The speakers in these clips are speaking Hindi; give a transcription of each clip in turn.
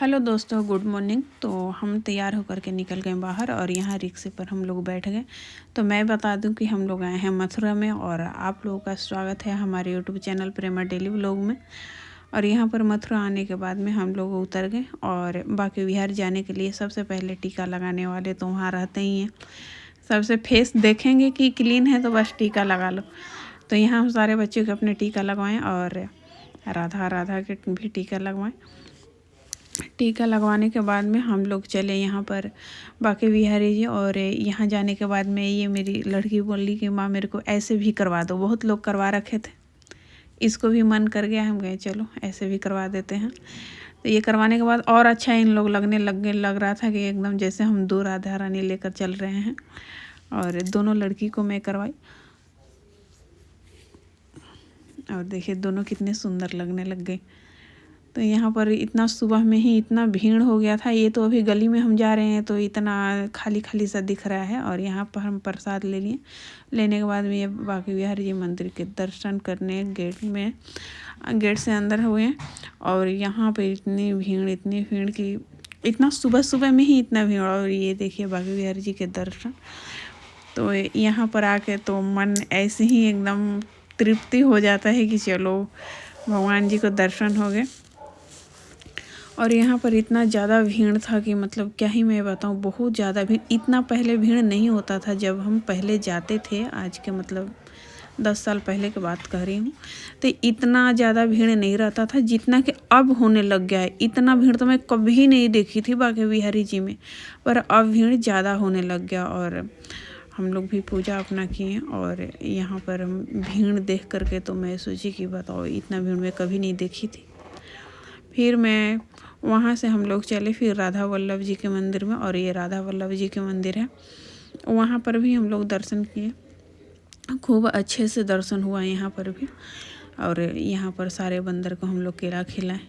हेलो दोस्तों, गुड मॉर्निंग। तो हम तैयार होकर के निकल गए बाहर और यहाँ रिक्शे पर हम लोग बैठ गए। तो मैं बता दूं कि हम लोग आए हैं मथुरा में और आप लोगों का स्वागत है हमारे यूट्यूब चैनल प्रेमा डेली व्लॉग में। और यहाँ पर मथुरा आने के बाद में हम लोग उतर गए और बाकी विहार जाने के लिए सबसे पहले टीका लगाने वाले तो वहाँ रहते ही हैं। सबसे फेस देखेंगे कि क्लीन है तो बस टीका लगा लो। तो यहाँ हम सारे बच्चों के अपने टीका लगवाएँ और राधा के भी टीका लगवाएँ। टीका लगवाने के बाद में हम लोग चले यहाँ पर बाकी बिहारी जी। और यहाँ जाने के बाद में ये मेरी लड़की बोली कि माँ मेरे को ऐसे भी करवा दो। बहुत लोग करवा रखे थे, इसको भी मन कर गया, हम गए चलो ऐसे भी करवा देते हैं। तो ये करवाने के बाद और अच्छा इन लोग लग रहा था कि एकदम जैसे हम दो राधा रानी लेकर चल रहे हैं। और दोनों लड़की को मैं करवाई और देखिए दोनों कितने सुंदर लगने लग गए। तो यहाँ पर इतना सुबह में ही इतना भीड़ हो गया था। ये तो अभी गली में हम जा रहे हैं तो इतना खाली खाली सा दिख रहा है। और यहाँ पर हम प्रसाद ले लिए। लेने के बाद में ये बाकी बिहारी जी मंदिर के दर्शन करने गेट से अंदर हुए। और यहाँ पर इतनी भीड़ कि इतना सुबह सुबह में ही इतना भीड़। और ये देखिए बाकी बिहारी जी के दर्शन। तो यहाँ पर आके तो मन ऐसे ही एकदम तृप्ति हो जाता है कि चलो भगवान जी को दर्शन हो गए। और यहाँ पर इतना ज़्यादा भीड़ था कि मतलब क्या ही मैं बताऊँ, बहुत ज़्यादा भीड़। इतना पहले भीड़ नहीं होता था जब हम पहले जाते थे, आज के मतलब 10 साल पहले की बात कर रही हूँ। तो इतना ज़्यादा भीड़ नहीं रहता था जितना कि अब होने लग गया है। इतना भीड़ तो मैं कभी नहीं देखी थी बाकी बिहारी जी में, पर अब भीड़ ज़्यादा होने लग गया। और हम लोग भी पूजा अपना किए। और यहाँ पर हम भीड़ देख करके तो मैं सोची कि बताओ इतना भीड़ मैं कभी नहीं देखी थी। फिर मैं वहाँ से हम लोग चले फिर राधा वल्लभ जी के मंदिर में। और ये राधा वल्लभ जी के मंदिर है, वहाँ पर भी हम लोग दर्शन किए। खूब अच्छे से दर्शन हुआ यहाँ पर भी। और यहाँ पर सारे बंदर को हम लोग केला खिलाएं।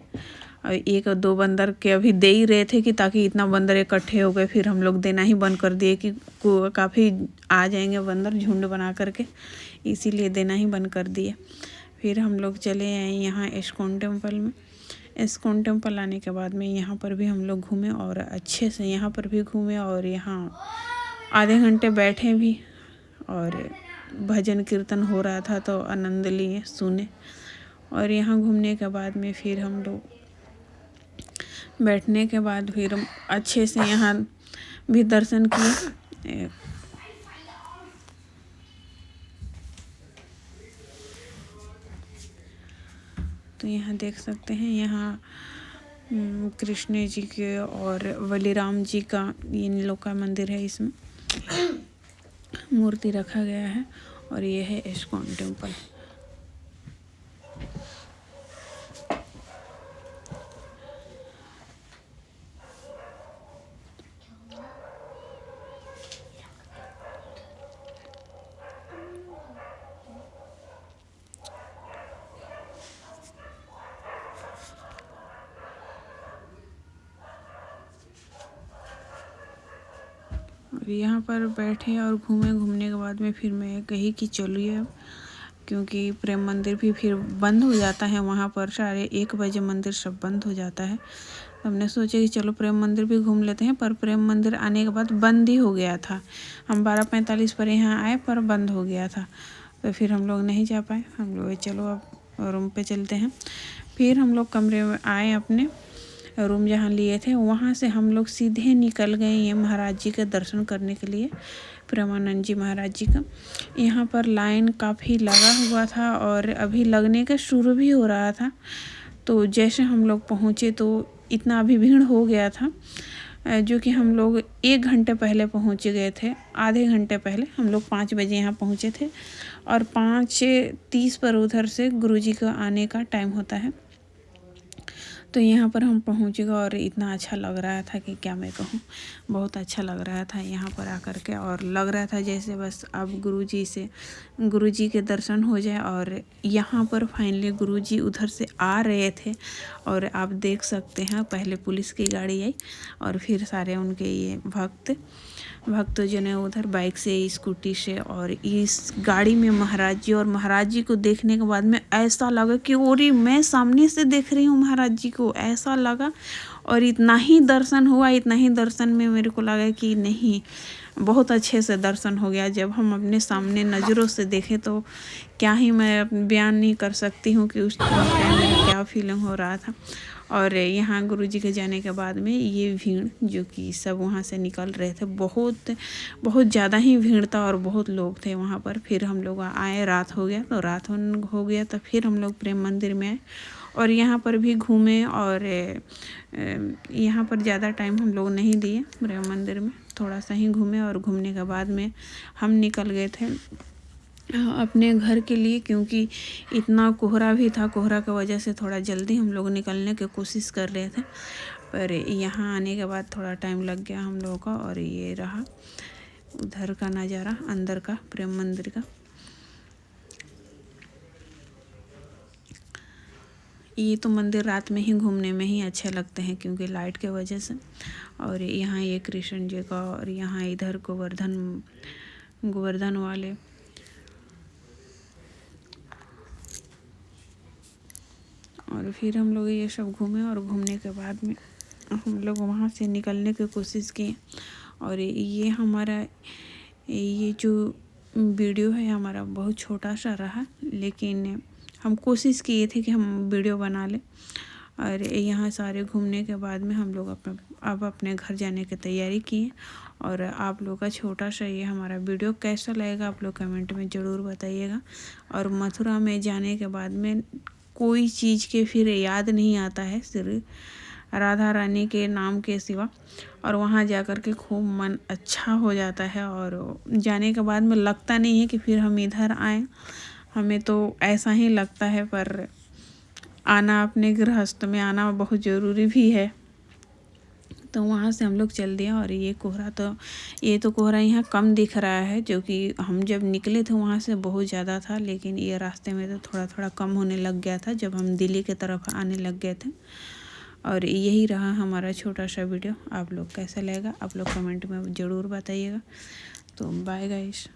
और एक दो बंदर के अभी दे ही रहे थे कि ताकि इतना बंदर इकट्ठे हो गए, फिर हम लोग देना ही बंद कर दिए कि काफ़ी आ जाएंगे बंदर झुंड बना करके, इसीलिए देना ही बंद कर दिए। फिर हम लोग चले आए यहाँ इस्कॉन टेम्पल में। इस्कॉन टेम्पल आने के बाद में यहाँ पर भी हम लोग घूमे और अच्छे से यहाँ पर भी घूमे। और यहाँ आधे घंटे बैठे भी और भजन कीर्तन हो रहा था तो आनंद लिए, सुने। और यहाँ घूमने के बाद में फिर हम लोग बैठने के बाद फिर अच्छे से यहाँ भी दर्शन किए। तो यहाँ देख सकते हैं, यहाँ कृष्ण जी के और बलिराम जी का इन लोग का मंदिर है, इसमें मूर्ति रखा गया है। और ये है इस्कॉन टेम्पल। और यहाँ पर बैठे और घूमने के बाद में फिर मैं कही कि चलिए अब, क्योंकि प्रेम मंदिर भी फिर बंद हो जाता है। वहाँ पर 1:30 बजे मंदिर सब बंद हो जाता है। तो हमने सोचा कि चलो प्रेम मंदिर भी घूम लेते हैं, पर प्रेम मंदिर आने के बाद बंद ही हो गया था। हम 12:45 पर यहाँ आए पर बंद हो गया था। तो फिर हम लोग नहीं जा पाए। हम लोग चलो अब रूम पे चलते हैं। फिर हम लोग कमरे में आए, अपने रूम जहाँ लिए थे वहाँ से हम लोग सीधे निकल गए ये महाराज जी के दर्शन करने के लिए, प्रेमानंद जी महाराज जी का। यहाँ पर लाइन काफ़ी लगा हुआ था और अभी लगने का शुरू भी हो रहा था। तो जैसे हम लोग पहुँचे तो इतना अभी भीड़ हो गया था, जो कि हम लोग 1 घंटे पहले पहुँच गए थे। आधे घंटे पहले हम लोग 5 बजे यहाँ पहुँचे थे और 5:30 पर उधर से गुरुजी का आने का टाइम होता है। तो यहाँ पर हम पहुँच गए और इतना अच्छा लग रहा था कि क्या मैं कहूँ, बहुत अच्छा लग रहा था यहाँ पर आकर के। और लग रहा था जैसे बस अब गुरुजी के दर्शन हो जाए। और यहाँ पर फाइनली गुरुजी उधर से आ रहे थे और आप देख सकते हैं, पहले पुलिस की गाड़ी आई और फिर सारे उनके ये भक्तजन है उधर बाइक से, स्कूटी से। और इस गाड़ी में महाराज जी, और महाराज जी को देखने के बाद में ऐसा लगा कि ओरी मैं सामने से देख रही हूँ महाराज जी को। को ऐसा लगा, और इतना ही दर्शन हुआ, इतना ही दर्शन में मेरे को लगा कि नहीं, बहुत अच्छे से दर्शन हो गया। जब हम अपने सामने नज़रों से देखें तो क्या ही मैं बयान नहीं कर सकती हूँ कि उस टाइम मेरा क्या फीलिंग हो रहा था। और यहाँ गुरुजी के जाने के बाद में ये भीड़ जो कि सब वहाँ से निकल रहे थे, बहुत बहुत ज़्यादा ही भीड़ था और बहुत लोग थे वहाँ पर। फिर हम लोग आए, रात हो गया, तो रात हो गया तो फिर हम लोग प्रेम मंदिर में आए और यहाँ पर भी घूमे। और यहाँ पर ज़्यादा टाइम हम लोग नहीं दिए, प्रेम मंदिर में थोड़ा सा ही घूमे। और घूमने के बाद में हम निकल गए थे अपने घर के लिए, क्योंकि इतना कोहरा भी था। कोहरा की वजह से थोड़ा जल्दी हम लोग निकलने की कोशिश कर रहे थे, पर यहाँ आने के बाद थोड़ा टाइम लग गया हम लोगों का। और ये रहा उधर का नज़ारा, अंदर का प्रेम मंदिर का। ये तो मंदिर रात में ही घूमने में ही अच्छे लगते हैं क्योंकि लाइट के वजह से। और यहाँ ये कृष्ण जी का, और यहाँ इधर गोवर्धन वाले। और फिर हम लोग ये सब घूमे, और घूमने के बाद में हम लोग वहाँ से निकलने की कोशिश किए। और ये हमारा ये जो वीडियो है हमारा बहुत छोटा सा रहा, लेकिन हम कोशिश किए थे कि हम वीडियो बना लें। और यहाँ सारे घूमने के बाद में हम लोग अब अपने घर जाने की तैयारी किए। और आप लोग का छोटा सा ये हमारा वीडियो कैसा लगेगा आप लोग कमेंट में ज़रूर बताइएगा। और मथुरा में जाने के बाद में कोई चीज़ के फिर याद नहीं आता है, सिर्फ राधा रानी के नाम के सिवा। और वहाँ जाकर के खूब मन अच्छा हो जाता है, और जाने के बाद में लगता नहीं है कि फिर हम इधर आएँ, हमें तो ऐसा ही लगता है। पर आना, अपने गृहस्थ में आना बहुत ज़रूरी भी है। तो वहाँ से हम लोग चल दिया। और ये कोहरा यहाँ कम दिख रहा है, जो कि हम जब निकले थे वहाँ से बहुत ज़्यादा था, लेकिन ये रास्ते में तो थोड़ा थोड़ा कम होने लग गया था जब हम दिल्ली की तरफ आने लग गए थे। और यही रहा हमारा छोटा सा वीडियो। आप लोग कैसा लगेगा आप लोग कमेंट में ज़रूर बताइएगा। तो बाय गाइस।